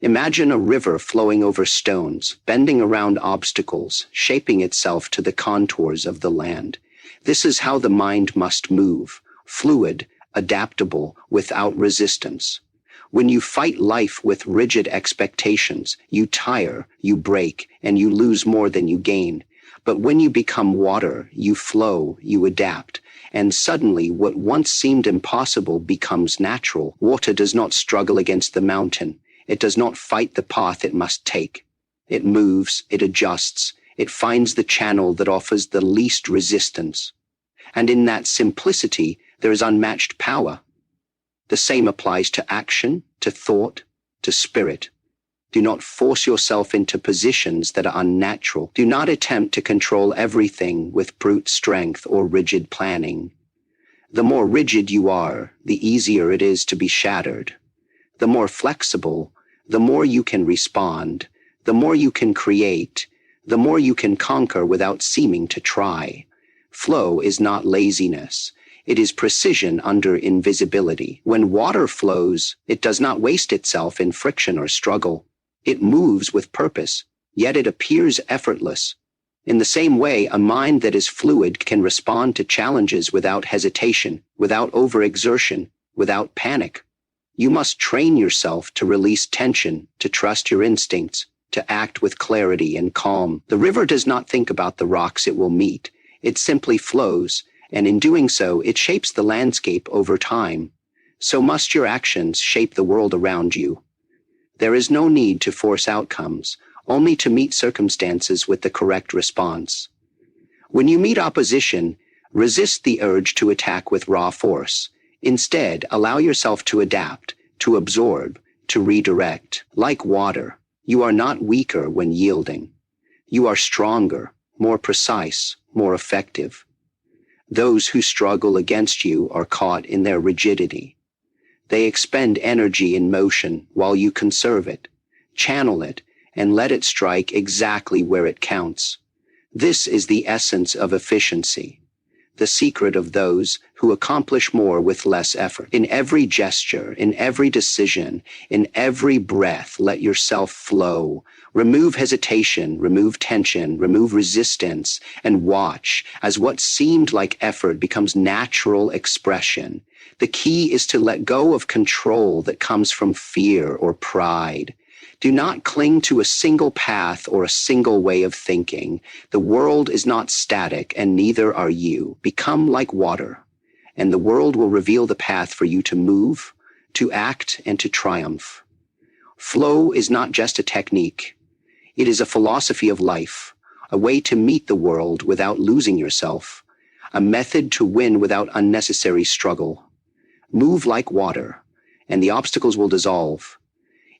Imagine a river flowing over stones, bending around obstacles, shaping itself to the contours of the land. This is how the mind must move, fluid, adaptable, without resistance. When you fight life with rigid expectations, you tire, you break, and you lose more than you gain. But when you become water, you flow, you adapt, and suddenly what once seemed impossible becomes natural. Water does not struggle against the mountain. It does not fight the path it must take. It moves, it adjusts, it finds the channel that offers the least resistance. And in that simplicity, there is unmatched power. The same applies to action, to thought, to spirit. Do not force yourself into positions that are unnatural. Do not attempt to control everything with brute strength or rigid planning. The more rigid you are, the easier it is to be shattered. The more flexible, the more you can respond, the more you can create, the more you can conquer without seeming to try. Flow is not laziness. It is precision under invisibility. When water flows, it does not waste itself in friction or struggle. It moves with purpose, yet it appears effortless. In the same way, a mind that is fluid can respond to challenges without hesitation, without overexertion, without panic. You must train yourself to release tension, to trust your instincts, to act with clarity and calm. The river does not think about the rocks it will meet. It simply flows, and in doing so, it shapes the landscape over time. So must your actions shape the world around you. There is no need to force outcomes, only to meet circumstances with the correct response. When you meet opposition, resist the urge to attack with raw force. Instead, allow yourself to adapt, to absorb, to redirect. Like water, you are not weaker when yielding. You are stronger, more precise, more effective. Those who struggle against you are caught in their rigidity. They expend energy in motion while you conserve it, channel it, and let it strike exactly where it counts. This is the essence of efficiency, the secret of those who accomplish more with less effort. In every gesture, in every decision, in every breath, let yourself flow. Remove hesitation, remove tension, remove resistance, and watch as what seemed like effort becomes natural expression. The key is to let go of control that comes from fear or pride. Do not cling to a single path or a single way of thinking. The world is not static, and neither are you. Become like water, and the world will reveal the path for you to move, to act, and to triumph. Flow is not just a technique. It is a philosophy of life, a way to meet the world without losing yourself, a method to win without unnecessary struggle. Move like water, and the obstacles will dissolve.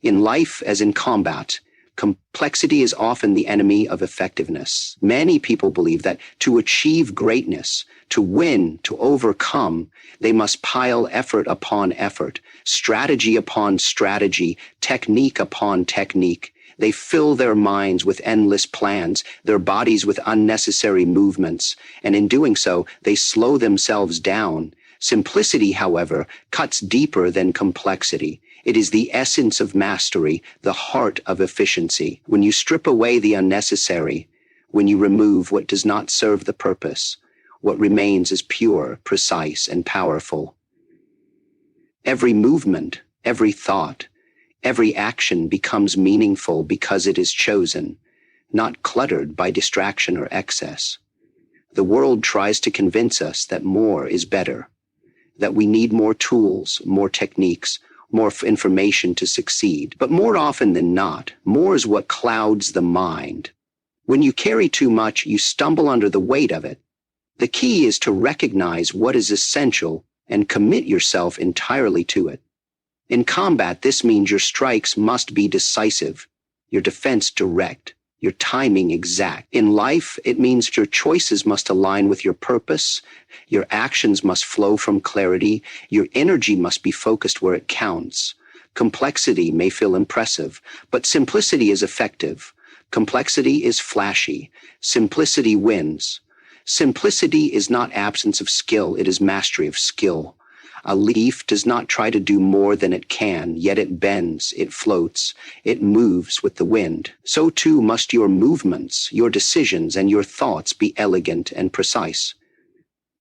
In life, as in combat, complexity is often the enemy of effectiveness. Many people believe that to achieve greatness, to win, to overcome, they must pile effort upon effort, strategy upon strategy, technique upon technique. They fill their minds with endless plans, their bodies with unnecessary movements, and in doing so, they slow themselves down. Simplicity, however, cuts deeper than complexity. It is the essence of mastery, the heart of efficiency. When you strip away the unnecessary, when you remove what does not serve the purpose, what remains is pure, precise, and powerful. Every movement, every thought, every action becomes meaningful because it is chosen, not cluttered by distraction or excess. The world tries to convince us that more is better, that we need more tools, more techniques, more information to succeed. But more often than not, more is what clouds the mind. When you carry too much, you stumble under the weight of it. The key is to recognize what is essential and commit yourself entirely to it. In combat, this means your strikes must be decisive, your defense direct, your timing exact. In life, it means your choices must align with your purpose, your actions must flow from clarity, your energy must be focused where it counts. Complexity may feel impressive, but simplicity is effective. Complexity is flashy. Simplicity wins. Simplicity is not absence of skill, it is mastery of skill. A leaf does not try to do more than it can, yet it bends, it floats, it moves with the wind. So too must your movements, your decisions, and your thoughts be elegant and precise.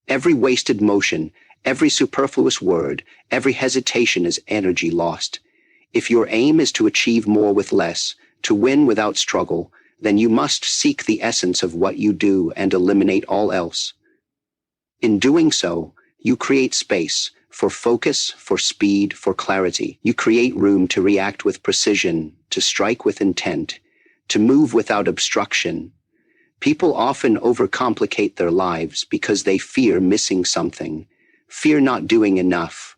Every wasted motion, every superfluous word, every hesitation is energy lost. If your aim is to achieve more with less, to win without struggle, then you must seek the essence of what you do and eliminate all else. In doing so, you create space for focus, for speed, for clarity. You create room to react with precision, to strike with intent, to move without obstruction. People often overcomplicate their lives because they fear missing something, fear not doing enough.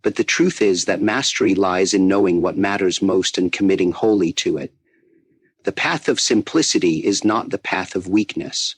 But the truth is that mastery lies in knowing what matters most and committing wholly to it. The path of simplicity is not the path of weakness.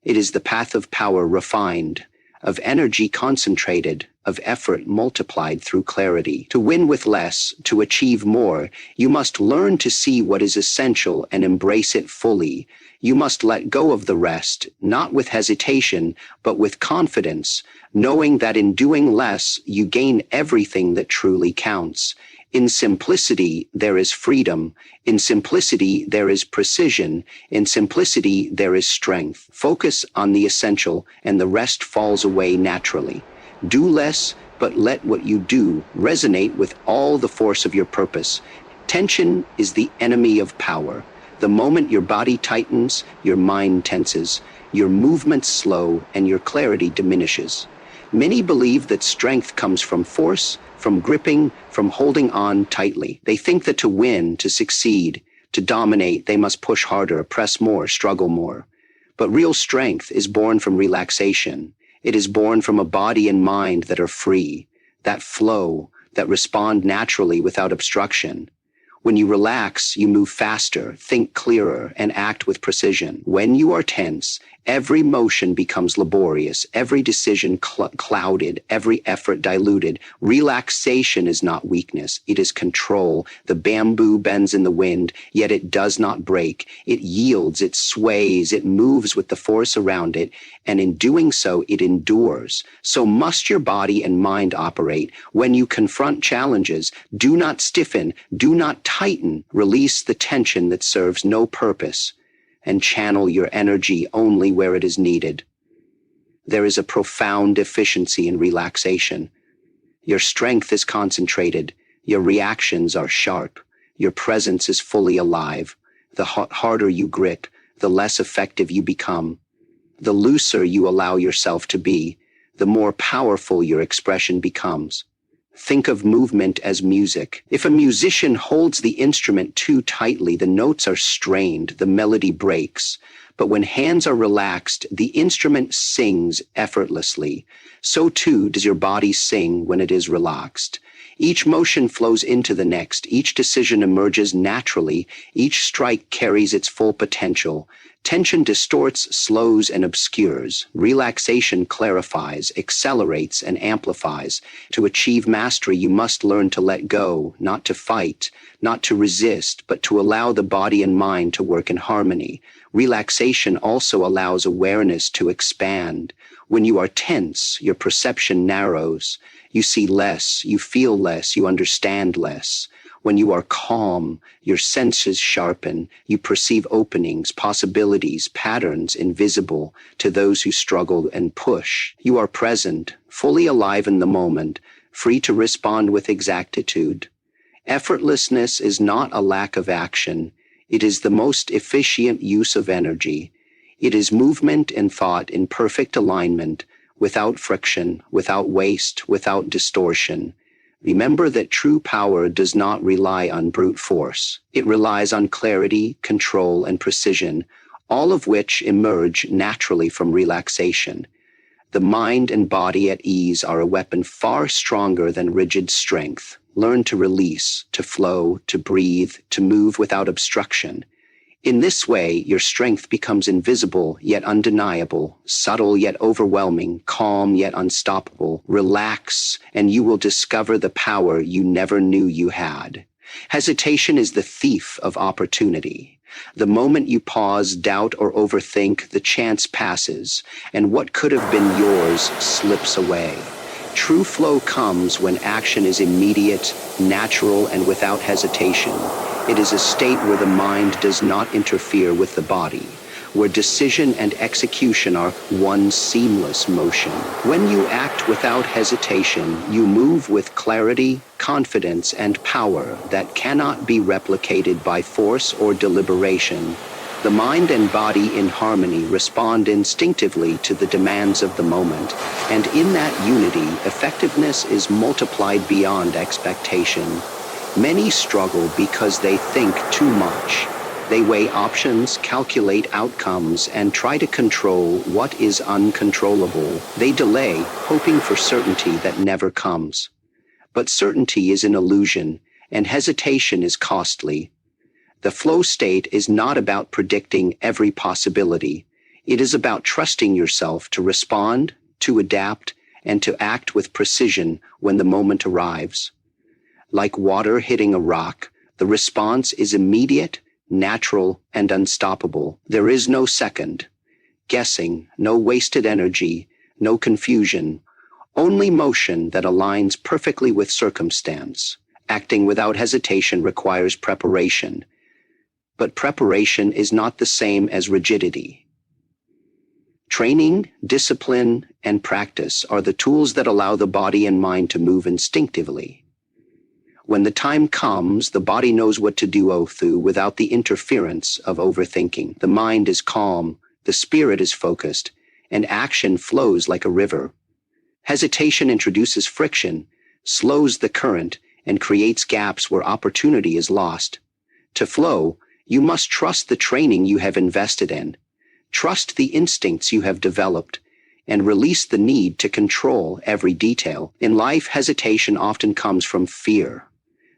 It is the path of power refined, of energy concentrated, of effort multiplied through clarity. To win with less, to achieve more, you must learn to see what is essential and embrace it fully. You must let go of the rest, not with hesitation, but with confidence, knowing that in doing less, you gain everything that truly counts. In simplicity, there is freedom. In simplicity, there is precision. In simplicity, there is strength. Focus on the essential, and the rest falls away naturally. Do less, but let what you do resonate with all the force of your purpose. Tension is the enemy of power. The moment your body tightens, your mind tenses, your movements slow, and your clarity diminishes. Many believe that strength comes from force, from gripping, from holding on tightly. They think that to win, to succeed, to dominate, they must push harder, press more, struggle more. But real strength is born from relaxation. It is born from a body and mind that are free, that flow, that respond naturally without obstruction. When you relax, you move faster, think clearer, and act with precision. When you are tense, every motion becomes laborious, every decision clouded, every effort diluted. Relaxation is not weakness, it is control. The bamboo bends in the wind, yet it does not break. It yields, it sways, it moves with the force around it, and in doing so, it endures. So must your body and mind operate. When you confront challenges, do not stiffen, do not tighten, release the tension that serves no purpose, and channel your energy only where it is needed. There is a profound efficiency in relaxation. Your strength is concentrated, your reactions are sharp, your presence is fully alive. The harder you grip, the less effective you become. The looser you allow yourself to be, the more powerful your expression becomes. Think of movement as music. If a musician holds the instrument too tightly, the notes are strained, the melody breaks. But when hands are relaxed, the instrument sings effortlessly. So too does your body sing when it is relaxed. Each motion flows into the next, each decision emerges naturally, each strike carries its full potential. Tension distorts, slows, and obscures. Relaxation clarifies, accelerates, and amplifies. To achieve mastery, you must learn to let go, not to fight, not to resist, but to allow the body and mind to work in harmony. Relaxation also allows awareness to expand. When you are tense, your perception narrows. You see less, you feel less, you understand less. When you are calm, your senses sharpen. You perceive openings, possibilities, patterns invisible to those who struggle and push. You are present, fully alive in the moment, free to respond with exactitude. Effortlessness is not a lack of action. It is the most efficient use of energy. It is movement and thought in perfect alignment, without friction, without waste, without distortion. Remember that true power does not rely on brute force. It relies on clarity, control, and precision, all of which emerge naturally from relaxation. The mind and body at ease are a weapon far stronger than rigid strength. Learn to release, to flow, to breathe, to move without obstruction. In this way, your strength becomes invisible yet undeniable, subtle yet overwhelming, calm yet unstoppable. Relax, and you will discover the power you never knew you had. Hesitation is the thief of opportunity. The moment you pause, doubt, or overthink, the chance passes, and what could have been yours slips away. True flow comes when action is immediate, natural, and without hesitation. It is a state where the mind does not interfere with the body, where decision and execution are one seamless motion. When you act without hesitation, you move with clarity, confidence, and power that cannot be replicated by force or deliberation. The mind and body in harmony respond instinctively to the demands of the moment, and in that unity, effectiveness is multiplied beyond expectation. Many struggle because they think too much. They weigh options, calculate outcomes, and try to control what is uncontrollable. They delay, hoping for certainty that never comes. But certainty is an illusion, and hesitation is costly. The flow state is not about predicting every possibility. It is about trusting yourself to respond, to adapt, and to act with precision when the moment arrives. Like water hitting a rock, the response is immediate, natural, and unstoppable. There is no second guessing, no wasted energy, no confusion, only motion that aligns perfectly with circumstance. Acting without hesitation requires preparation, but preparation is not the same as rigidity. Training, discipline, and practice are the tools that allow the body and mind to move instinctively. When the time comes, the body knows what to do without the interference of overthinking. The mind is calm, the spirit is focused, and action flows like a river. Hesitation introduces friction, slows the current, and creates gaps where opportunity is lost. To flow, you must trust the training you have invested in, trust the instincts you have developed, and release the need to control every detail. In life, hesitation often comes from fear.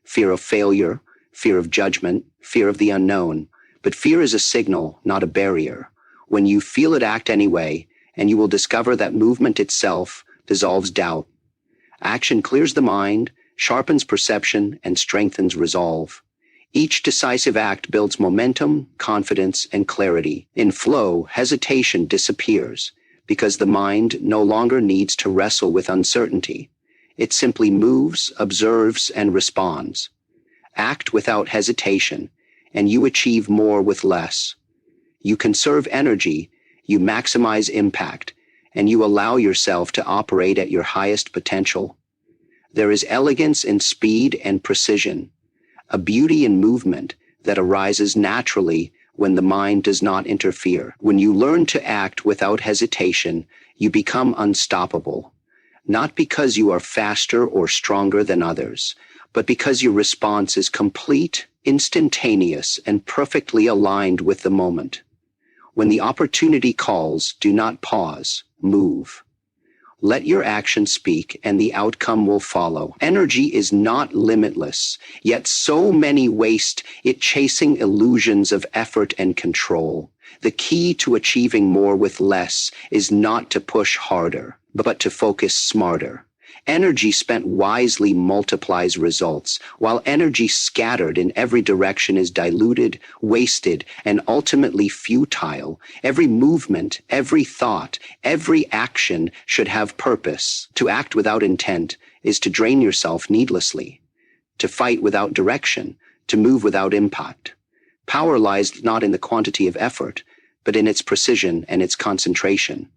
Fear of failure, fear of judgment, fear of the unknown. But fear is a signal, not a barrier. When you feel it, act anyway, and you will discover that movement itself dissolves doubt. Action clears the mind, sharpens perception, and strengthens resolve. Each decisive act builds momentum, confidence, and clarity. In flow, hesitation disappears because the mind no longer needs to wrestle with uncertainty. It simply moves, observes, and responds. Act without hesitation, and you achieve more with less. You conserve energy, you maximize impact, and you allow yourself to operate at your highest potential. There is elegance in speed and precision, a beauty in movement that arises naturally when the mind does not interfere. When you learn to act without hesitation, you become unstoppable. Not because you are faster or stronger than others, but because your response is complete, instantaneous, and perfectly aligned with the moment. When the opportunity calls, do not pause, move. Let your action speak, and the outcome will follow. Energy is not limitless, yet so many waste it chasing illusions of effort and control. The key to achieving more with less is not to push harder, but to focus smarter. Energy spent wisely multiplies results, while energy scattered in every direction is diluted, wasted, and ultimately futile. Every movement, every thought, every action should have purpose. To act without intent is to drain yourself needlessly, to fight without direction, to move without impact. Power lies not in the quantity of effort, but in its precision and its concentration.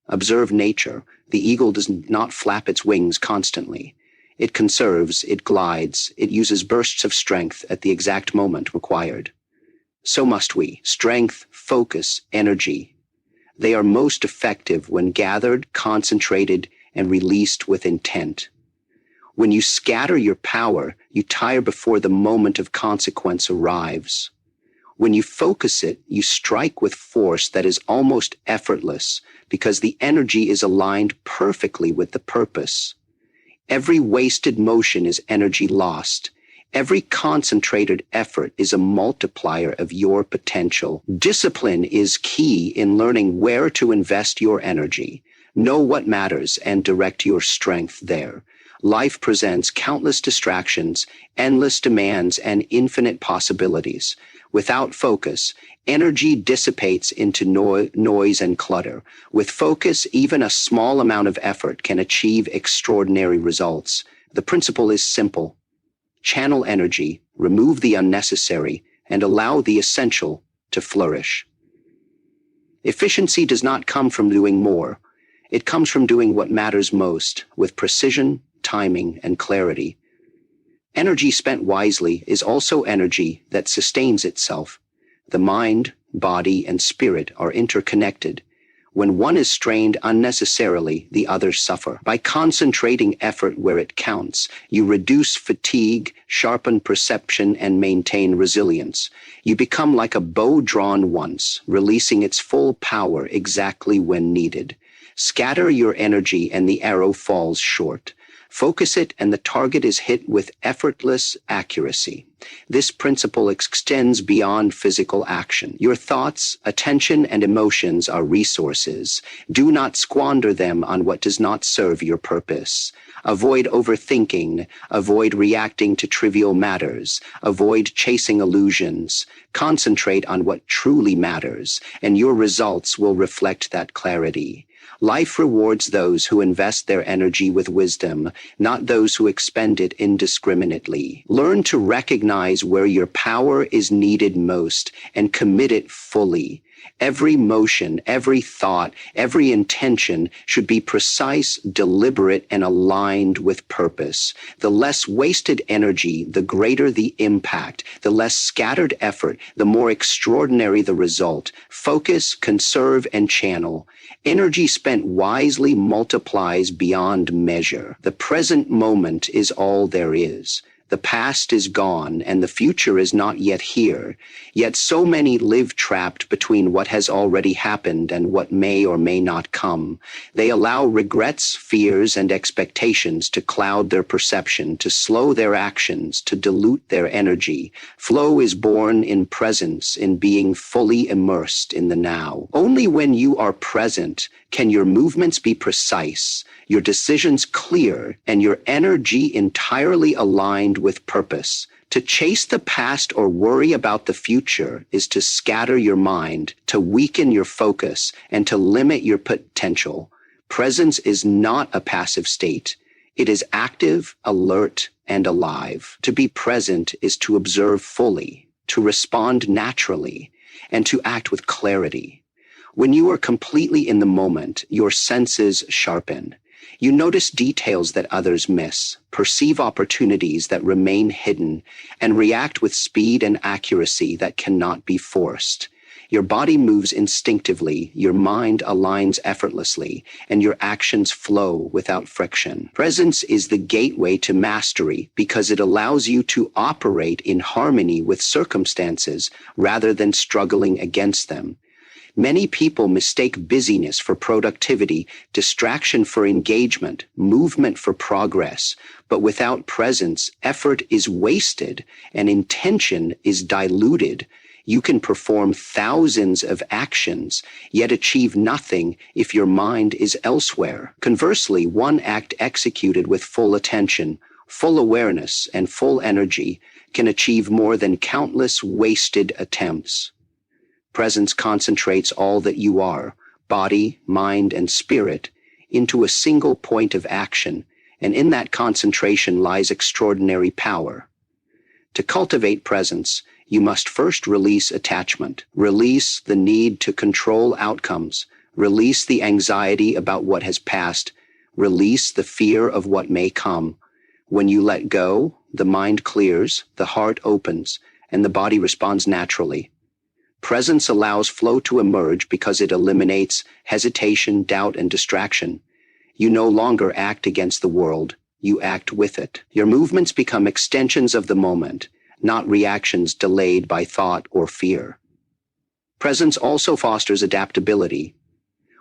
Observe nature. The eagle does not flap its wings constantly. It conserves, it glides, it uses bursts of strength at the exact moment required. So must we. Strength, focus, energy. They are most effective when gathered, concentrated, and released with intent. When you scatter your power, you tire before the moment of consequence arrives. When you focus it, you strike with force that is almost effortless because the energy is aligned perfectly with the purpose. Every wasted motion is energy lost. Every concentrated effort is a multiplier of your potential. Discipline is key in learning where to invest your energy. Know what matters and direct your strength there. Life presents countless distractions, endless demands, and infinite possibilities. Without focus, energy dissipates into noise and clutter. With focus, even a small amount of effort can achieve extraordinary results. The principle is simple. Channel energy, remove the unnecessary, and allow the essential to flourish. Efficiency does not come from doing more. It comes from doing what matters most, with precision, timing, and clarity. Energy spent wisely is also energy that sustains itself. The mind, body, and spirit are interconnected. When one is strained unnecessarily, the others suffer. By concentrating effort where it counts, you reduce fatigue, sharpen perception, and maintain resilience. You become like a bow drawn once, releasing its full power exactly when needed. Scatter your energy and the arrow falls short. Focus it and the target is hit with effortless accuracy. This principle extends beyond physical action. Your thoughts, attention, and emotions are resources. Do not squander them on what does not serve your purpose. Avoid overthinking. Avoid reacting to trivial matters. Avoid chasing illusions. Concentrate on what truly matters, and your results will reflect that clarity. Life rewards those who invest their energy with wisdom, not those who expend it indiscriminately. Learn to recognize where your power is needed most and commit it fully. Every motion, every thought, every intention should be precise, deliberate, and aligned with purpose. The less wasted energy, the greater the impact. The less scattered effort, the more extraordinary the result. Focus, conserve, and channel. Energy spent wisely multiplies beyond measure. The present moment is all there is. The past is gone, and the future is not yet here. Yet so many live trapped between what has already happened and what may or may not come. They allow regrets, fears, and expectations to cloud their perception, to slow their actions, to dilute their energy. Flow is born in presence, in being fully immersed in the now. Only when you are present can your movements be precise, your decisions clear, and your energy entirely aligned with purpose. To chase the past or worry about the future is to scatter your mind, to weaken your focus, and to limit your potential. Presence is not a passive state. It is active, alert, and alive. To be present is to observe fully, to respond naturally, and to act with clarity. When you are completely in the moment, your senses sharpen. You notice details that others miss, perceive opportunities that remain hidden, and react with speed and accuracy that cannot be forced. Your body moves instinctively, your mind aligns effortlessly, and your actions flow without friction. Presence is the gateway to mastery because it allows you to operate in harmony with circumstances rather than struggling against them. Many people mistake busyness for productivity, distraction for engagement, movement for progress. But without presence, effort is wasted and intention is diluted. You can perform thousands of actions, yet achieve nothing if your mind is elsewhere. Conversely, one act executed with full attention, full awareness, and full energy can achieve more than countless wasted attempts. Presence concentrates all that you are, body, mind, and spirit, into a single point of action, and in that concentration lies extraordinary power. To cultivate presence, you must first release attachment, release the need to control outcomes, release the anxiety about what has passed, release the fear of what may come. When you let go, the mind clears, the heart opens, and the body responds naturally. Presence allows flow to emerge because it eliminates hesitation, doubt, and distraction. You no longer act against the world, you act with it. Your movements become extensions of the moment, not reactions delayed by thought or fear. Presence also fosters adaptability.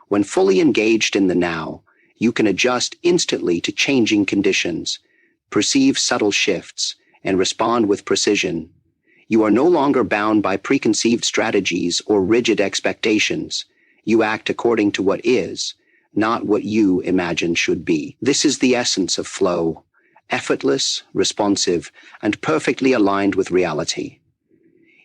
When fully engaged in the now, you can adjust instantly to changing conditions, perceive subtle shifts, and respond with precision. You are no longer bound by preconceived strategies or rigid expectations. You act according to what is, not what you imagine should be. This is the essence of flow, effortless, responsive, and perfectly aligned with reality.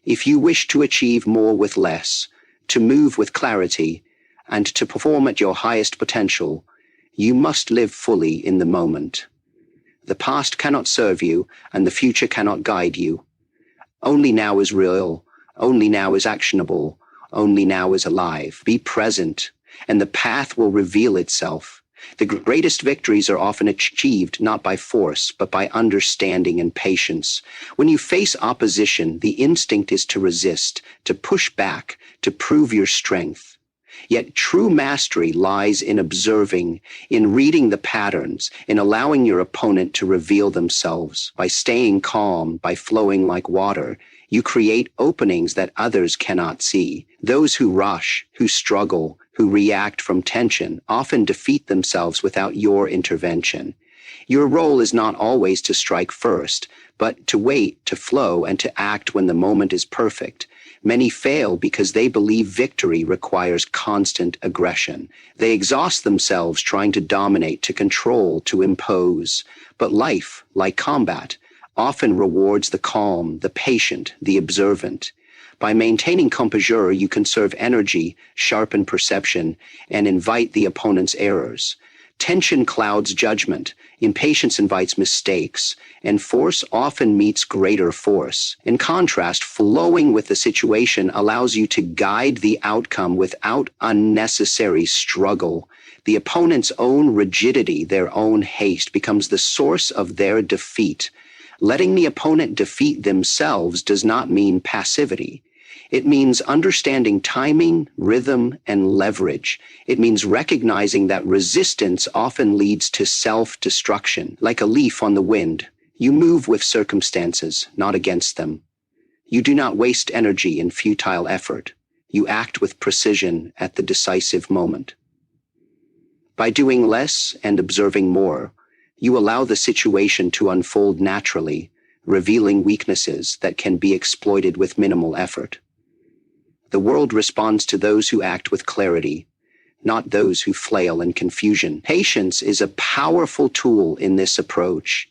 If you wish to achieve more with less, to move with clarity, and to perform at your highest potential, you must live fully in the moment. The past cannot serve you, and the future cannot guide you. Only now is real, only now is actionable, only now is alive. Be present, and the path will reveal itself. The greatest victories are often achieved not by force, but by understanding and patience. When you face opposition, the instinct is to resist, to push back, to prove your strength. Yet true mastery lies in observing, in reading the patterns, in allowing your opponent to reveal themselves. By staying calm, by flowing like water, you create openings that others cannot see. Those who rush, who struggle, who react from tension often defeat themselves without your intervention. Your role is not always to strike first, but to wait, to flow, and to act when the moment is perfect. Many fail because they believe victory requires constant aggression. They exhaust themselves trying to dominate, to control, to impose. But life, like combat, often rewards the calm, the patient, the observant. By maintaining composure, you conserve energy, sharpen perception, and invite the opponent's errors. Tension clouds judgment, impatience invites mistakes, and force often meets greater force. In contrast, flowing with the situation allows you to guide the outcome without unnecessary struggle. The opponent's own rigidity, their own haste, becomes the source of their defeat. Letting the opponent defeat themselves does not mean passivity. It means understanding timing, rhythm, and leverage. It means recognizing that resistance often leads to self-destruction. Like a leaf on the wind, you move with circumstances, not against them. You do not waste energy in futile effort. You act with precision at the decisive moment. By doing less and observing more, you allow the situation to unfold naturally, revealing weaknesses that can be exploited with minimal effort. The world responds to those who act with clarity, not those who flail in confusion. Patience is a powerful tool in this approach.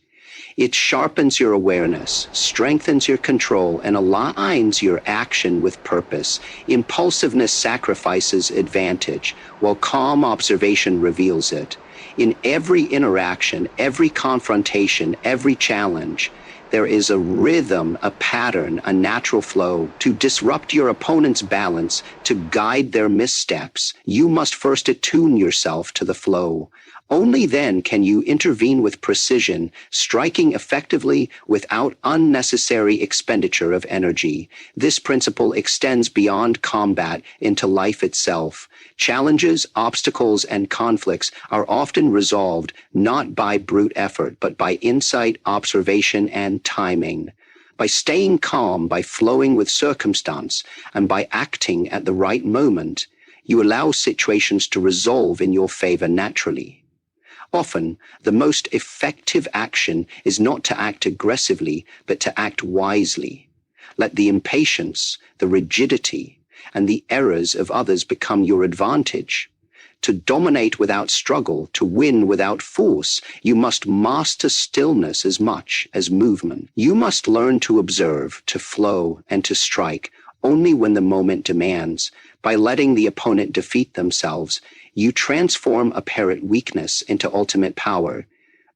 It sharpens your awareness, strengthens your control, and aligns your action with purpose. Impulsiveness sacrifices advantage, while calm observation reveals it. In every interaction, every confrontation, every challenge, there is a rhythm, a pattern, a natural flow. To disrupt your opponent's balance, to guide their missteps, you must first attune yourself to the flow. Only then can you intervene with precision, striking effectively without unnecessary expenditure of energy. This principle extends beyond combat into life itself. Challenges, obstacles, and conflicts are often resolved not by brute effort, but by insight, observation, and timing. By staying calm, by flowing with circumstance, and by acting at the right moment, you allow situations to resolve in your favor naturally. Often, the most effective action is not to act aggressively, but to act wisely. Let the impatience, the rigidity, and the errors of others become your advantage. To dominate without struggle, to win without force, you must master stillness as much as movement. You must learn to observe, to flow, and to strike only when the moment demands. By letting the opponent defeat themselves, you transform apparent weakness into ultimate power.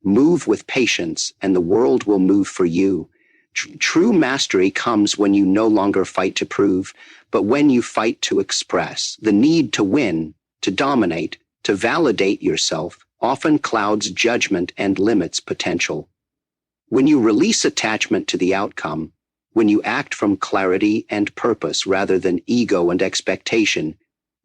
Move with patience, and the world will move for you. True mastery comes when you no longer fight to prove, but when you fight to express. The need to win, to dominate, to validate yourself often clouds judgment and limits potential. When you release attachment to the outcome, when you act from clarity and purpose rather than ego and expectation,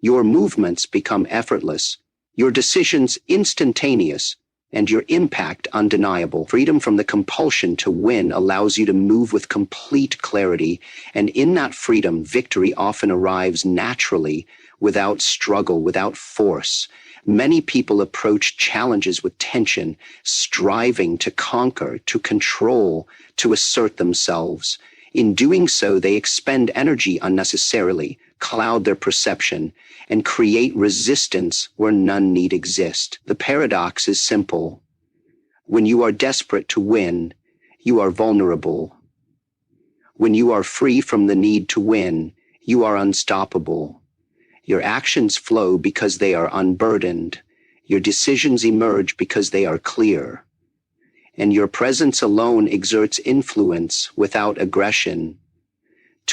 your movements become effortless, your decisions instantaneous, and your impact undeniable. Freedom from the compulsion to win allows you to move with complete clarity, and in that freedom, victory often arrives naturally, without struggle, without force. Many people approach challenges with tension, striving to conquer, to control, to assert themselves. In doing so, they expend energy unnecessarily, cloud their perception, and create resistance where none need exist. The paradox is simple. When you are desperate to win, you are vulnerable. When you are free from the need to win, you are unstoppable. Your actions flow because they are unburdened. Your decisions emerge because they are clear. And your presence alone exerts influence without aggression.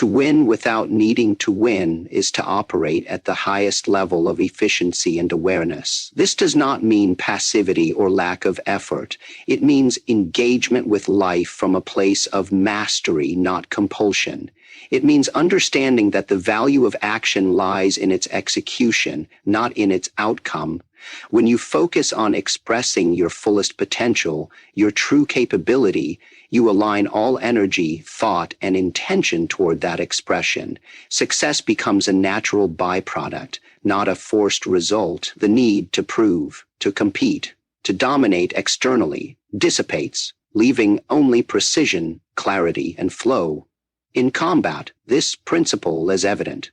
To win without needing to win is to operate at the highest level of efficiency and awareness. This does not mean passivity or lack of effort. It means engagement with life from a place of mastery, not compulsion. It means understanding that the value of action lies in its execution, not in its outcome. When you focus on expressing your fullest potential, your true capability, you align all energy, thought, and intention toward that expression. Success becomes a natural byproduct, not a forced result. The need to prove, to compete, to dominate externally dissipates, leaving only precision, clarity, and flow. In combat, this principle is evident.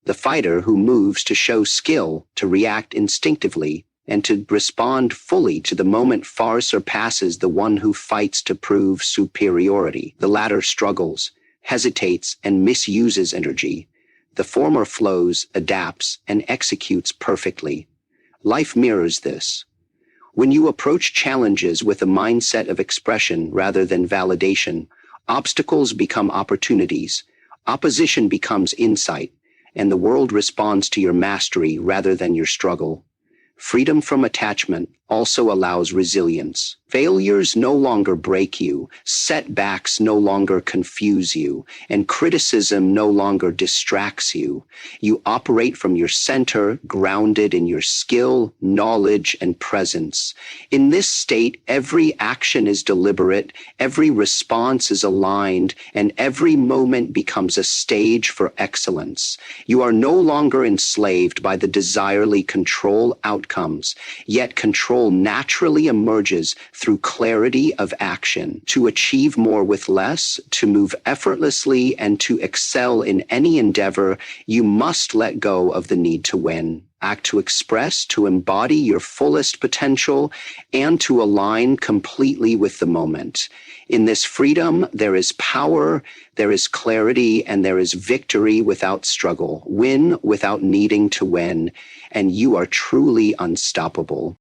The fighter who moves to show skill, to react instinctively, and to respond fully to the moment far surpasses the one who fights to prove superiority. The latter struggles, hesitates, and misuses energy. The former flows, adapts, and executes perfectly. Life mirrors this. When you approach challenges with a mindset of expression rather than validation, obstacles become opportunities, opposition becomes insight, and the world responds to your mastery rather than your struggle. Freedom from attachment also allows resilience. Failures no longer break you, setbacks no longer confuse you, and criticism no longer distracts you. You operate from your center, grounded in your skill, knowledge, and presence. In this state, every action is deliberate, every response is aligned, and every moment becomes a stage for excellence. You are no longer enslaved by the desirely control outcomes, yet control naturally emerges through clarity of action. To achieve more with less, to move effortlessly, and to excel in any endeavor, you must let go of the need to win. Act to express, to embody your fullest potential, and to align completely with the moment. In this freedom, there is power, there is clarity, and there is victory without struggle, win without needing to win, and you are truly unstoppable.